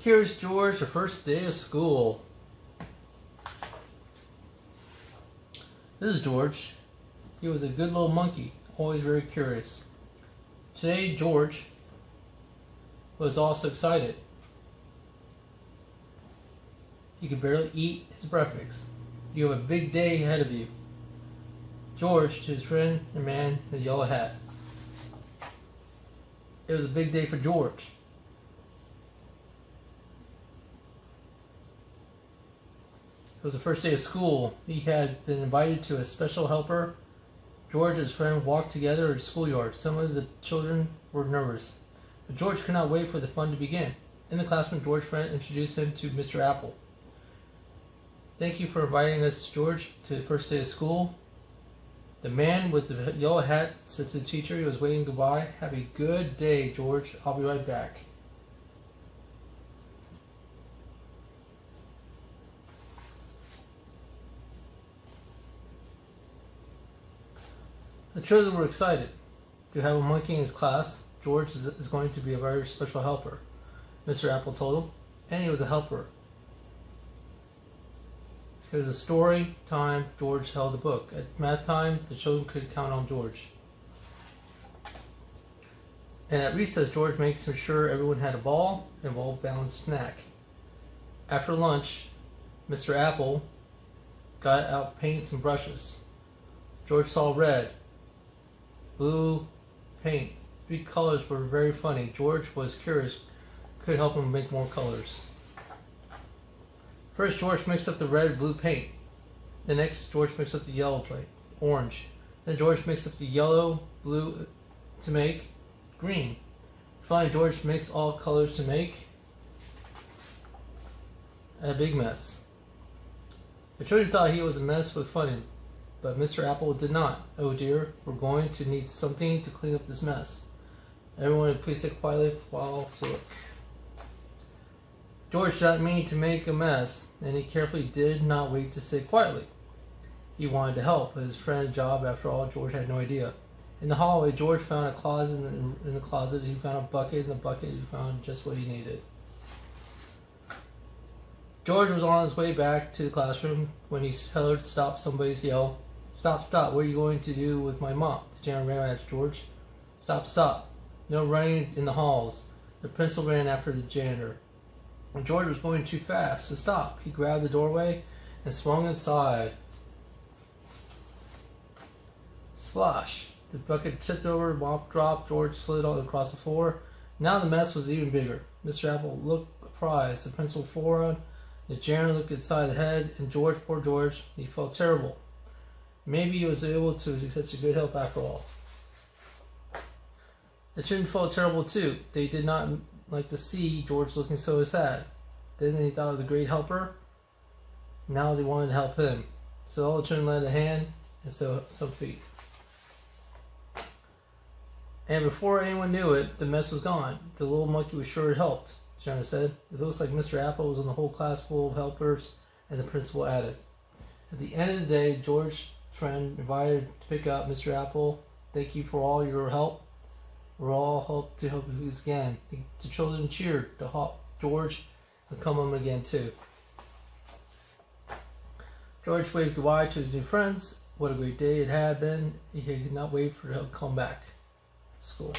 Here's George, the first day of school. This is George. He was a good little monkey, always very curious. Today, George was also excited. He could barely eat his breakfast. You have a big day ahead of you. George, to his friend, the man in the yellow hat. It was a big day for George. It was the first day of school. He had been invited to a special helper. George and his friend walked together to the schoolyard. Some of the children were nervous, but George could not wait for the fun to begin. In the classroom, George's friend introduced him to Mr. Apple. Thank you for inviting us, George, to the first day of school. The man with the yellow hat said to the teacher he was waving goodbye. Have a good day, George. I'll be right back. The children were excited to have a monkey in his class. George is going to be a very special helper, Mr. Apple told him, and he was a helper. It was a story time. George held the book. At math time, the children could count on George. And at recess, George makes sure everyone had a ball and a well-balanced snack. After lunch, Mr. Apple got out paints and brushes. George saw red, blue paint. 3 colors were very funny. George was curious, could help him make more colors. First, George mixed up the red and blue paint. The next, George mixed up the yellow paint, orange. Then George mixed up the yellow, blue to make green. Finally, George mixed all colors to make a big mess. The children thought he was a mess with fun, but Mr. Apple did not. Oh dear, we're going to need something to clean up this mess. Everyone, please sit quietly while I look. George did not mean to make a mess, and he carefully did not wait to sit quietly. He wanted to help his friend job. After all, George had no idea. In the hallway, George found a closet. In the closet, he found a bucket. In the bucket, he found just what he needed. George was on his way back to the classroom when he heard somebody's yell, "Stop, stop, what are you going to do with my mop?" The janitor asked George. "Stop, stop. No running in the halls." The principal ran after the janitor. When George was going too fast to stop, he grabbed the doorway and swung inside. Splosh! The bucket tipped over, mop dropped, George slid all across the floor. Now the mess was even bigger. Mr. Apple looked surprised. The principal forearm, the janitor looked inside the head, and George, poor George, he felt terrible. Maybe he was able to do such a good help after all. The children felt terrible too. They did not like to see George looking so sad. Then they thought of the great helper. Now they wanted to help him. So all the children lent a hand and so some feet. And before anyone knew it, the mess was gone. The little monkey was sure it helped, Jenna said. It looks like Mr. Apple was in the whole class full of helpers, and the principal added. At the end of the day, George's friend invited to pick up Mr. Apple. Thank you for all your help. We're all hope to help you again. The children cheered to help George and come home again too. George waved goodbye to his new friends. What a great day it had been. He could not wait for them to come back to school.